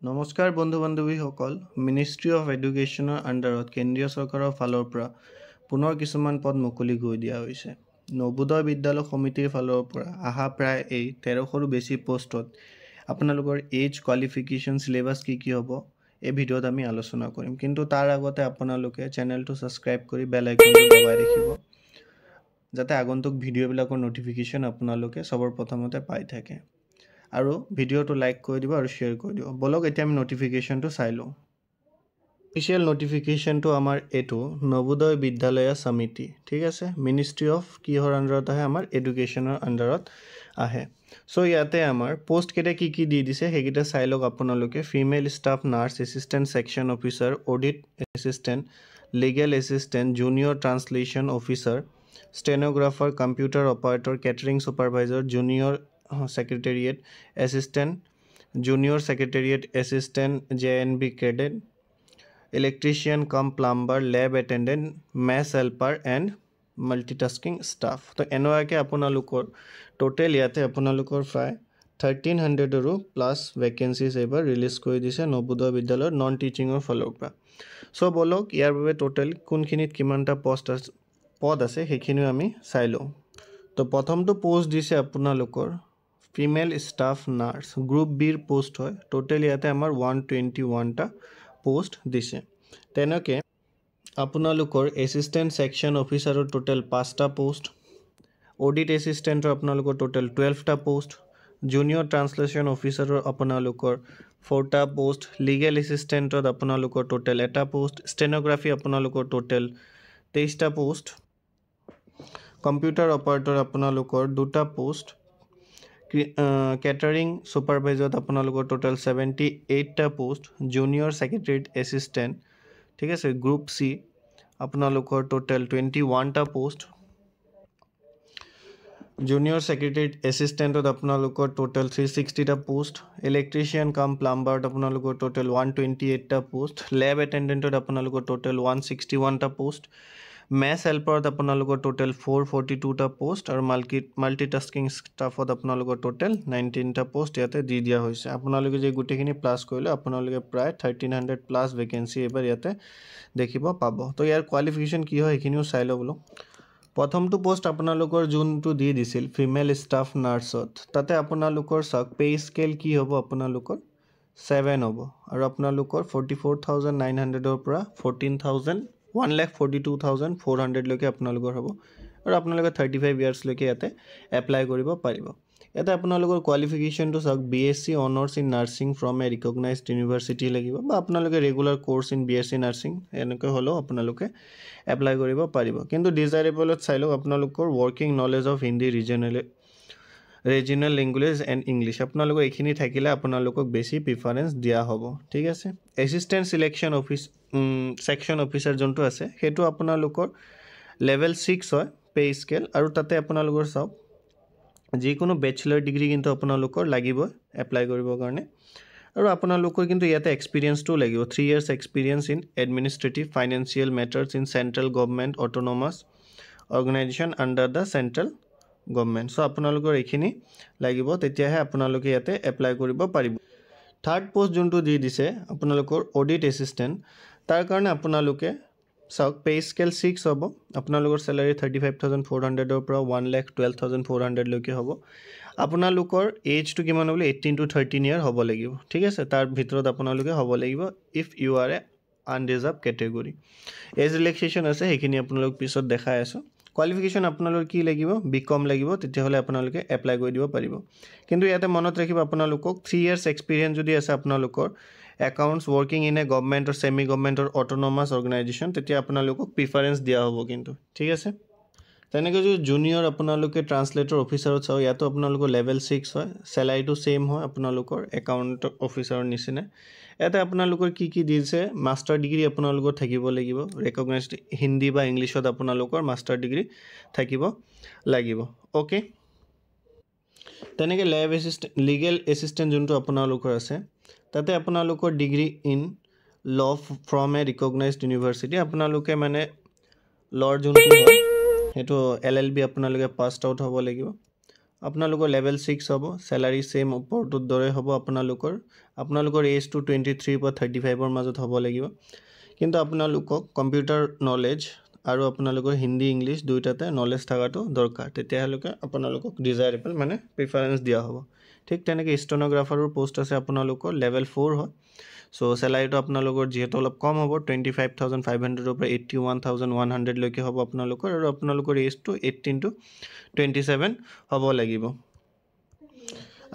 নমস্কাৰ বন্ধু বান্ধৱীসকল ministry of এডুকেশ্যনৰ আণ্ডাৰত কেন্দ্ৰীয় চৰকাৰৰ ফালৰ পৰা পুনৰ কিছুমান পদ মুকলি কৰি দিয়া হৈছে। নবোদয় বিদ্যালয় সমিতিৰ ফালৰ পৰা অহা প্ৰায় এই 1300ৰো বেছি পোষ্টত আপোনালোকৰ এজ কোৱালিফিকেশ্যন চিলেবাছ কি হ'ব এই ভিডিঅ'ত আমি আলোচনা কৰিম। কিন্তু তাৰ আগতে আপোনালোকে চেনেলটো ছাবস্ক্ৰাইব কৰি বেল আইকনটো দবাই ৰাখিব যাতে আগন্তুক ভিডিঅ'বিলাকৰ নটিফিকেশ্যন আপোনালোকে সবৰ প্ৰথমতে পাই থাকে। আৰু ভিডিঅ'টো লাইক কৰি দিব আৰু শ্বেয়াৰ কৰি দিব। বলক এতিয়া আমি নটিফিকেশ্যনটো চাই লওঁ। অফিচিয়েল নটিফিকেশ্যনটো আমাৰ এইটো নবোদয় বিদ্যালয় সমিতি, ঠিক আছে। মিনিষ্ট্ৰী অফ কিহৰ আণ্ডাৰত আহে? আমাৰ এডুকেশ্যনৰ আণ্ডাৰত আহে। চ' ইয়াতে আমাৰ পোষ্টকেইটা কি দি দিছে সেইকেইটা চাই লওক আপোনালোকে। Female staff nurse assistant section officer, audit assistant, legal assistant, junior translation officer, stenographer, computer operator, catering supervisor, junior Secretariat Assistant, Junior Secretariat Assistant, JNB Cadet, Electrician cum Plumber, Lab Attendant, Mass Helper and Multitasking Staff। তো এনেকুৱাকৈ আপোনালোকৰ total ইয়াতে আপোনালোকৰ প্ৰায় 1300ৰো plus vacancies এইবাৰ release কৰি দিছে নবোদয় বিদ্যালয়ৰ নন টিচিঙৰ ফালৰ পৰা। চ' বলক ইয়াৰ বাবে টোটেল কোনখিনিত কিমানটা পদ আছে সেইখিনিও আমি চাই লওঁ। তো প্ৰথমটো পোষ্ট দিছে আপোনালোকৰ ফিমেল ষ্টাফ নাৰ্ছ, গ্ৰুপ বিৰ পোষ্ট হয়। টোটেল ইয়াতে আমাৰ 121টা পোষ্ট দিছে। তেনেকৈ আপোনালোকৰ এছিষ্টেণ্ট ছেকশ্যন অফিচাৰৰ টোটেল 5টা পোষ্ট, অডিট এছিষ্টেণ্টৰ আপোনালোকৰ টোটেল 12টা পোষ্ট, জুনিয়ৰ ট্ৰান্সলেশ্যন অফিচাৰৰ আপোনালোকৰ 4টা পোষ্ট, লিগেল এছিষ্টেণ্টত আপোনালোকৰ টোটেল 1টা পোষ্ট, ষ্টেন'গ্ৰাফী আপোনালোকৰ টোটেল 23টা পোষ্ট, কম্পিউটাৰ অপাৰেটৰ আপোনালোকৰ 2টা পোষ্ট, কেটাৰিং ছুপাৰভাইজাৰত আপোনালোকৰ টোটেল 78টা পোষ্ট, জুনিয়ৰ ছেক্ৰেটেৰিয়েট এছিষ্টেণ্ট, ঠিক আছে, গ্ৰুপ চি আপোনালোকৰ টোটেল 21টা পোষ্ট, জুনিয়ৰ ছেক্ৰেটেৰিয়েট এছিষ্টেণ্টত আপোনালোকৰ টোটেল 360টা পোষ্ট, ইলেক্ট্ৰিচিয়ান কাম প্লাম্বাৰত আপোনালোকৰ টোটেল 128টা পোষ্ট, লেব এটেণ্ডেণ্টত আপোনালোকৰ টোটেল 161টা পোষ্ট, মেছ হেল্পাৰত আপোনালোকৰ টোটেল 442টা পোষ্ট আৰু মাল্টিটাস্কিং ষ্টাফত আপোনালোকৰ টোটেল 19টা পোষ্ট ইয়াতে দি দিয়া হৈছে। আপোনালোকে যে গোটেইখিনি প্লাছ কৰিলে আপোনালোকে প্ৰায় 1300 প্লাছ ভেকেঞ্চি এইবাৰ ইয়াতে দেখিব পাব। তো ইয়াৰ কোৱালিফিকেশ্যন কি হয় সেইখিনিও চাই লওঁ বোলো। প্ৰথমটো পোষ্ট আপোনালোকৰ যোনটো দি দিছিল ফিমেল ষ্টাফ নাৰ্ছত, তাতে আপোনালোকৰ চাওক পে স্কেল কি হ'ব? আপোনালোকৰ 7 হ'ব আৰু আপোনালোকৰ 44,900ৰ পৰা 1,42,400লৈকে আপোনালোকৰ হ'ব আৰু আপোনালোকে 35 ইয়াৰ্ছলৈকে ইয়াতে এপ্লাই কৰিব পাৰিব। ইয়াতে আপোনালোকৰ কোৱালিফিকেশ্যনটো চাওক BSc honours in nursing from A recognised university লাগিব বা আপোনালোকে regular course in BSc nursing এনেকৈ হ'লেও আপোনালোকে এপ্লাই কৰিব পাৰিব। কিন্তু ডিজাইৰেবলত চাই লওক আপোনালোকৰ working knowledge of Hindi regional language and English আপোনালোকৰ এইখিনি থাকিলে আপোনালোকক বেছি প্ৰিফাৰেঞ্চ দিয়া হ'ব, ঠিক আছে। এছিষ্টেণ্ট ছিলেকশ্যন ছেকশ্যন অফিচাৰ যোনটো আছে সেইটো আপোনালোকৰ লেভেল 6 হয় পে স্কেল আৰু তাতে আপোনালোকৰ চাওক যিকোনো বেচেলাৰ ডিগ্ৰী কিন্তু আপোনালোকৰ লাগিবই এপ্লাই কৰিবৰ কাৰণে আৰু আপোনালোকৰ কিন্তু ইয়াতে এক্সপিৰিয়েঞ্চটোও লাগিব 3 years experience in administrative financial matters in central government autonomous organisation under the central government. So' আপোনালোকৰ এইখিনি লাগিব, তেতিয়াহে আপোনালোকে ইয়াতে এপ্লাই কৰিব পাৰিব। থাৰ্ড পোষ্ট যোনটো দি দিছে আপোনালোকৰ অডিট এছিষ্টেণ্ট, তাৰ কাৰণে আপোনালোকে চাওক পে স্কেল 6 হ'ব। আপোনালোকৰ চেলাৰী 35,400ৰ পৰা 1,12,400লৈকে হ'ব। আপোনালোকৰ এজটো কিমান হ'ব? 18 to 13 year হ'ব লাগিব, ঠিক আছে। তাৰ ভিতৰত আপোনালোকে হ'ব লাগিব if you are a unreserved category. Age relaxation আছে সেইখিনি আপোনালোক পিছত দেখাই আছোঁ। কোৱালিফিকেশ্যন আপোনালোকৰ কি লাগিব? BCom লাগিব, তেতিয়াহ'লে আপোনালোকে এপ্লাই কৰি দিব পাৰিব। কিন্তু ইয়াতে মনত ৰাখিব আপোনালোকক 3 years এক্সপিৰিয়েঞ্চ যদি আছে আপোনালোকৰ accounts working in a government or semi গভৰ্ণমেণ্টৰ অট'নমাছ অৰ্গেনাইজেশ্যন, তেতিয়া আপোনালোকক প্ৰিফাৰেঞ্চ দিয়া হ'ব কিন্তু, ঠিক আছে। তেনেকৈ যদি জুনিয়ৰ আপোনালোকে ট্ৰান্সলেটৰ অফিচাৰত চাওঁ, ইয়াতো আপোনালোকৰ লেভেল 6 হয়, চেলাৰীটো ছেইম হয় আপোনালোকৰ একাউণ্ট অফিচাৰৰ নিচিনা। ইয়াতে আপোনালোকৰ কি দিছে? মাষ্টাৰ ডিগ্ৰী আপোনালোকৰ থাকিব লাগিব, ৰেকগনাইজড হিন্দী বা ইংলিছত আপোনালোকৰ মাষ্টাৰ ডিগ্ৰী থাকিব লাগিব, অ'কে। তেনেকৈ লিগেল এছিষ্টেণ্ট যোনটো আপোনালোকৰ আছে তাতে আপোনালোকৰ degree in law' from A recognised university, আপোনালোকে মানে ল'ৰ যোনটো হয় সেইটো LLB আপোনালোকে পাছড আউট হ'ব লাগিব আপোনালোকৰ লেভেল 6 হ'ব স্যালাৰি সেম ওপৰটোৰ দৰে হ'ব আপোনালোকৰ এজ টু 23 পৰা 35 ৰ মাজত হ'ব লাগিব কিন্তু আপোনালোকক কম্পিউটাৰ নলেজ আৰু আপোনালোকৰ হিন্দী ইংলিছ দুইটাতে নলেজ থাকাটো দৰকাৰ তেতিয়ালৈকে আপোনালোকক ডিজায়াৰেবল মানে প্ৰিফাৰেন্স দিয়া হ'ব ঠিক তেনেকৈ ষ্টেনোগ্ৰাফাৰৰ পোষ্ট আছে আপোনালোকৰ লেভেল 4 হয় সো স্যালাৰিটো আপোনালোকৰ যেহেতু অলপ কম হ'ব 25500 ৰ পৰা 81100 লৈকে হ'ব আৰু আপোনালোকৰ এজ টু 18 টু 27 হ'ব লাগিব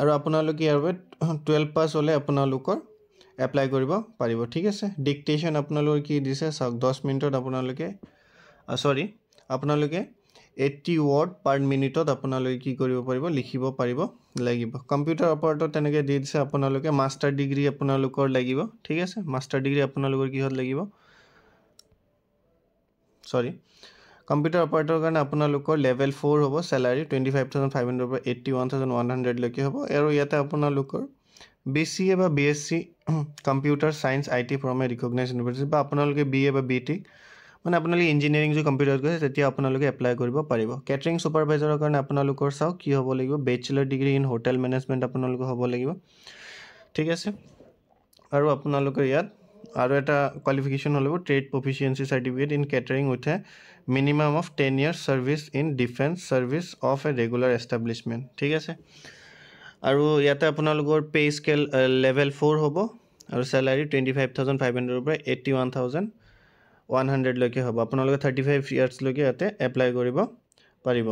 আৰু আপোনালোকে ইয়াৰ বাবে 12 পাস হ'লে আপোনালোকৰ এপ্লাই কৰিব পাৰিব ঠিক আছে ডিক্টেশন আপোনালোকৰ কি দিছে চাওক 10 মিনিটত আপোনালোকে 80 ৱৰ্ড পাৰ মিনিটত আপোনালোকে কি কৰিব পাৰিব লিখিব পাৰিব লাগিব কম্পিউটাৰ অপাৰেটৰ তেনেকৈ দি দিছে আপোনালোকে মাষ্টাৰ ডিগ্ৰী আপোনালোকৰ লাগিব ঠিক আছে মাষ্টাৰ ডিগ্ৰী আপোনালোকৰ কিহত লাগিব কম্পিউটাৰ অপাৰেটৰৰ কাৰণে আপোনালোকৰ লেভেল 4 হ'ব স্যালাৰি 25500 ৰ পৰা 81100 লৈকে হ'ব আৰু ইয়াতে আপোনালোকৰ BCA বা BSc computer science IT from A recognised university বা আপোনালোকে BA বা BTech মানে আপোনালোকে ইঞ্জিনিয়াৰিং যে কম্পিউটাৰ কৰিছে তেতিয়া আপোনালোকে এপ্লাই কৰিব পাৰিব কেটাৰিং সুপাৰভাইজাৰৰ কাৰণে আপোনালোকৰ চাওক কি হ'ব লাগিব bachelor degree in hotel management আপোনালোকৰ হ'ব লাগিব ঠিক আছে আৰু আপোনালোকৰ ইয়াত আৰু এটা কোৱালিফিকেশন হ'ব trade proficiency certificate in catering with a minimum of 10 years service in defence service of a regular establishment ঠিক আছে আৰু ইয়াতে আপোনালোকৰ পে স্কেল লেভেল 4 হ'ব আৰু স্যালাৰি 25500 ৰ পৰা 81100 লৈকে হ'ব আপোনালোকে 35 ইয়াৰ্স লৈকে ইয়াতে এপ্লাই কৰিব পাৰিব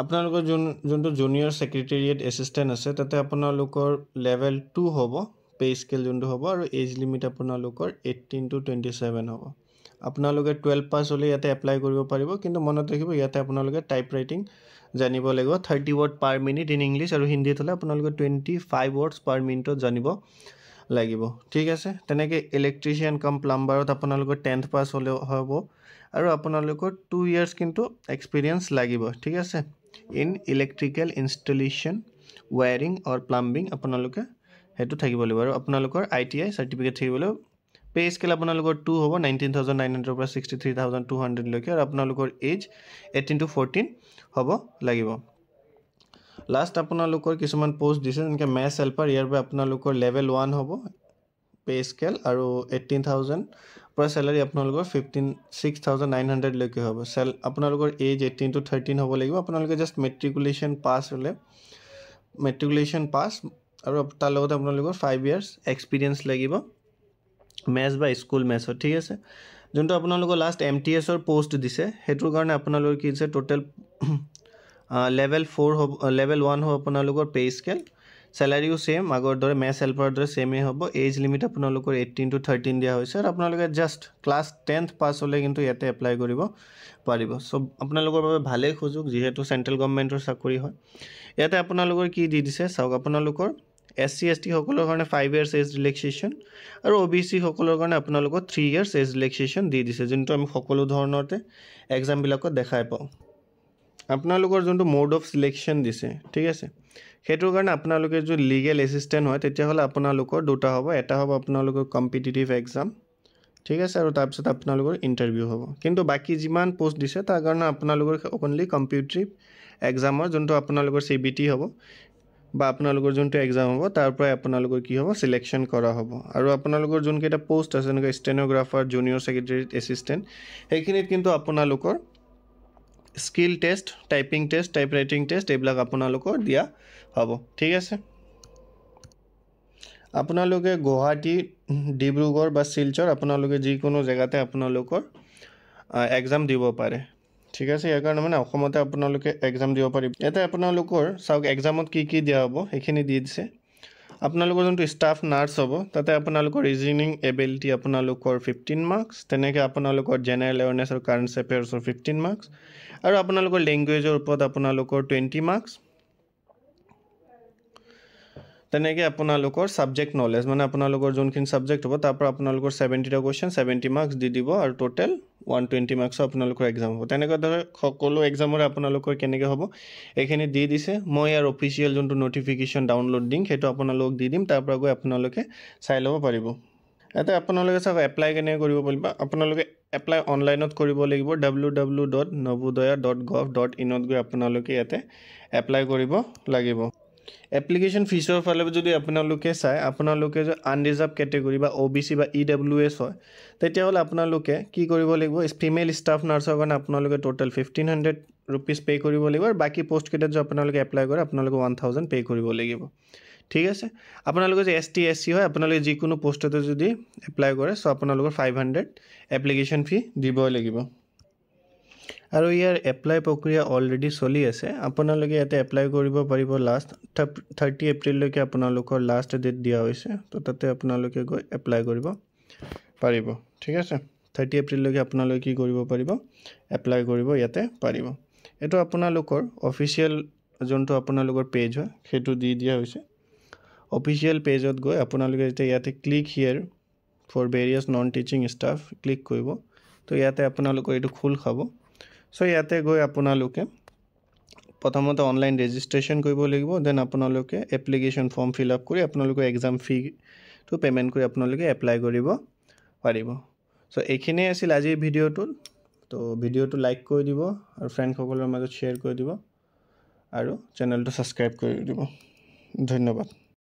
আপোনালোকৰ যোনটো জুনিয়ৰ সেক্ৰেটাৰিয়েট এসিস্ট্যান্ট আছে তাতে আপোনালোকৰ লেভেল 2 হ'ব পে স্কেল যোনটো হ'ব আৰু এজ লিমিট আপোনালোকৰ 18 টু 27 হ'ব আপোনালোকে 12 পাস হ'লে ইয়াতে এপ্লাই কৰিব পাৰিব কিন্তু মনত ৰাখিব ইয়াতে আপোনালোকে টাইপ ৰাইটিং জানিব লাগিব 30 word per minute in English আৰু হিন্দীত হ'লে আপোনালোকে 25 ৱৰ্ডছ পাৰ মিনিটত জানিব লাগিব ঠিক আছে তেনেকৈ ইলেক্ট্ৰিচিয়ান কাম প্লাম্বাৰত আপোনালোকৰ 10th পাস হ'লে হ'ব আৰু আপোনালোকৰ 2 ইয়াৰ্স কিন্তু এক্সপেৰিয়েন্স লাগিব ঠিক আছে in electrical installation wiring or plumbing আপোনালোকে হেতু থাকিব লাগিব আৰু আপোনালোকৰ ITI সাৰ্টিফিকেট থাকিব লাগিব পে স্কেল আপোনালোকৰ 2 হ'ব 19900 পৰা 63200 লৈকে আৰু আপোনালোকৰ এজ 18 টু 14 হ'ব লাগিব লাষ্ট আপোনালোকৰ কিছুমান পোষ্ট দিছে যেনেকৈ মেথছ হেল্পাৰ ইয়াৰ বাবে আপোনালোকৰ লেভেল 1 হ'ব পে স্কেল আৰু 18000 পৰা স্যালাৰি আপোনালোকৰ 156,900 লৈকে হ'ব আপোনালোকৰ এজ 18 টু 13 হ'ব লাগিব আপোনালোকে জাস্ট মেট্ৰিকুলেশ্যন পাস আৰু তাৰ লগতে আপোনালোকৰ 5 ইয়াৰ্স এক্সপেৰিয়েন্স লাগিব মেথছ বা স্কুল মেথছত ঠিক আছে যোনটো আপোনালোকৰ লাষ্ট MTS ৰ পোষ্ট দিছে হেতুৰ কাৰণে আপোনালোকৰ কি দিছে টোটাল লেভেল 4 হ'ব লেভেল 1 হ'ব আপোনালোকৰ পে স্কেল স্যালাৰিও সেম আগৰ দৰে মেথছ হেল্পাৰৰ দৰে সেমে হ'ব এজ লিমিট আপোনালোকৰ 18 টু 13 দিয়া হৈছে আৰু আপোনালোকে জাস্ট ক্লাছ 10th পাস হ'লে কিন্তু ইয়াতে এপ্লাই কৰিব পাৰিব সো আপোনালোকৰ বাবে ভালে সুযোগ যেহেতু সেন্ট্ৰেল গভৰ্ণমেন্টৰ চাকৰি হয় ইয়াতে আপোনালোকৰ কি দি দিছে চাওক আপোনালোকৰ SC ST সকলৰ কাৰণে 5 ইয়াৰ্স এজ ৰিলেক্সেশন আৰু OBC সকলৰ কাৰণে আপোনালোকৰ 3 ইয়াৰ্স এজ ৰিলেক্সেশন দি দিছে যোনটো আমি সকলো ধৰণতে এক্সাম বিলাকত দেখাই পাওঁ আপোনালোকৰ যোনটো মোড অফ সিলেকশন দিছে ঠিক আছে হেতুৰ কাৰণে আপোনালোকে যে লিগেল এসিস্ট্যান্ট হয় তেতিয়া হলে আপোনালোকৰ দুটা হ'ব এটা হ'ব আপোনালোকৰ কম্পিটিটিভ এক্সাম ঠিক আছে আৰু তাৰপিছত আপোনালোকৰ ইন্টাৰভিউ হ'ব কিন্তু বাকি যিমান পোষ্ট দিছে তাৰ কাৰণে আপোনালোকৰ অনলি কম্পিটিটিভ এক্সামৰ যোনটো আপোনালোকৰ CBT হ'ব বা আপোনালোকৰ যোনটো এক্সাম হ'ব তাৰ পৰা আপোনালোকৰ কি হ'ব সিলেকশন কৰা হ'ব আৰু আপোনালোকৰ যোন কেটা পোষ্ট আছে যেনেকৈ ষ্টেনোগ্ৰাফাৰ জুনিয়ৰ সেক্ৰেটাৰিয়েট এসিস্ট্যান্ট সেইখিনিত কিন্তু আপোনালোকৰ skill test typing test type writing test এইবিলাক আপোনালোকৰ দিয়া হ'ব ঠিক আছে আপোনালোকে গুৱাহাটী ডিব্ৰুগড় বা শিলচৰ আপোনালোকে যিকোনো জায়গাতে আপোনালোকৰ এক্সাম দিব পাৰে ঠিক আছে ইয়াৰ কাৰণে মানে অসমতে আপোনালোকে এক্সাম দিব পাৰিব এটা আপোনালোকৰ চাওক এক্সামত কি দিয়া হ'ব সেইখিনি দি দিছে আপোনালোকৰ যোনটো ষ্টাফ নাৰ্ছ হ'ব তাতে আপোনালোকৰ ৰিজনিং এবিলিটি আপোনালোকৰ 15 মাৰ্কস তেনেকৈ আপোনালোকৰ জেনাৰেল এৱাৰনেছ আৰু কাৰেন্ট এফেয়াৰ্ছৰ 15 মাৰ্কস আৰু আপোনালোকৰ ল্যাঙ্গুৱেজৰ ওপৰত আপোনালোকৰ 20 মাৰ্কস তেনেকৈ আপোনালোকৰ সাবজেক্ট নলেজ মানে আপোনালোকৰ যোনখিনি সাবজেক্ট হ'ব তাৰ পৰা আপোনালোকৰ 70 টা কোৱেশ্চন 70 মাৰ্কস দি দিব আৰু টোটাল 120 মাৰ্কস আপোনালোকৰ এক্সাম হ'ব তেনেকৈ ধৰে সকলো এক্সামৰ আপোনালোকৰ কেনেকৈ হ'ব এইখিনি দি দিছে মই আৰু অফিচিয়েল যোনটো নটিফিকেশন ডাউনলোড লিংক হেতু আপোনালোকক দি দিম তাৰ পৰা গৈ আপোনালোকে চাই ল'ব পাৰিব ইয়াতে আপোনালোকে চাওক এপ্লাই কেনেকৈ কৰিব পাৰিব আপোনালোকে এপ্লাই অনলাইনত কৰিব লাগিব www.novodaya.gov.in গৈ আপোনালোকে ইয়াতে এপ্লাই কৰিব লাগিব এপ্লিকেশ্যন ফিছৰ ফালে যদি আপোনালোকে চাই আপোনালোকে যে আনৰিজাৰ্ভ কেটেগৰী বা OBC বা EWS হয় তেতিয়াহ'লে আপোনালোকে কি কৰিব লাগিব ফিমেল ষ্টাফ নাৰ্ছৰ কাৰণে আপোনালোকে টোটেল 1500 रुपीस पे কৰিব লাগিব আৰু বাকি পোষ্ট কেইটাত যে আপোনালোকে এপ্লাই কৰে আপোনালোকে 1000 পে কৰিব লাগিব ঠিক আছে আপোনালোকে যে ST SC হয় আপোনালোকে যিকোনো পোষ্টতে যদি এপ্লাই কৰে সো আপোনালোকৰ 500 এপ্লিকেশ্যন ফি দিব লাগিব আৰু ইয়াৰ এপ্লাই প্ৰক্ৰিয়া অলৰেডি চলি আছে আপোনালোকে ইয়াতে এপ্লাই কৰিব পাৰিব লাষ্ট 30 এপ্ৰিল লৈকে আপোনালোকৰ লাষ্ট ডেট দিয়া হৈছে তো তাতে আপোনালোকে গৈ এপ্লাই কৰিব পাৰিব ঠিক আছে 30 এপ্ৰিল লৈকে আপোনালোকে কি কৰিব পাৰিব এপ্লাই কৰিব ইয়াতে পাৰিব এটো আপোনালোকৰ অফিচিয়েল যোনটো আপোনালোকৰ পেজ হয় হেতু দি দিয়া হৈছে অফিচিয়েল পেজত গৈ আপোনালোকে ইয়াতে click here for various non teaching staff click কৰিব তো ইয়াতে আপোনালোকৰ এটো খুল খাব সো ইয়াতে গৈ আপোনালোকে প্ৰথমতে অনলাইন ৰেজিষ্ট্ৰেচন কৰিব লাগিব দেন আপোনালোকে এপ্লিকেশ্যন ফৰ্ম ফিল আপ কৰি আপোনালোকৰ এক্সাম ফি টু পেমেন্ট কৰি আপোনালোকে এপ্লাই কৰিব পাৰিব সো এইখিনি আছিল আজিৰ ভিডিওটো তো ভিডিওটো লাইক কৰি দিব আৰু ফ্ৰেণ্ড সকলৰ মাজত শ্বেয়াৰ কৰি দিব আৰু চেনেলটো সাবস্ক্ৰাইব কৰি দিব ধন্যবাদ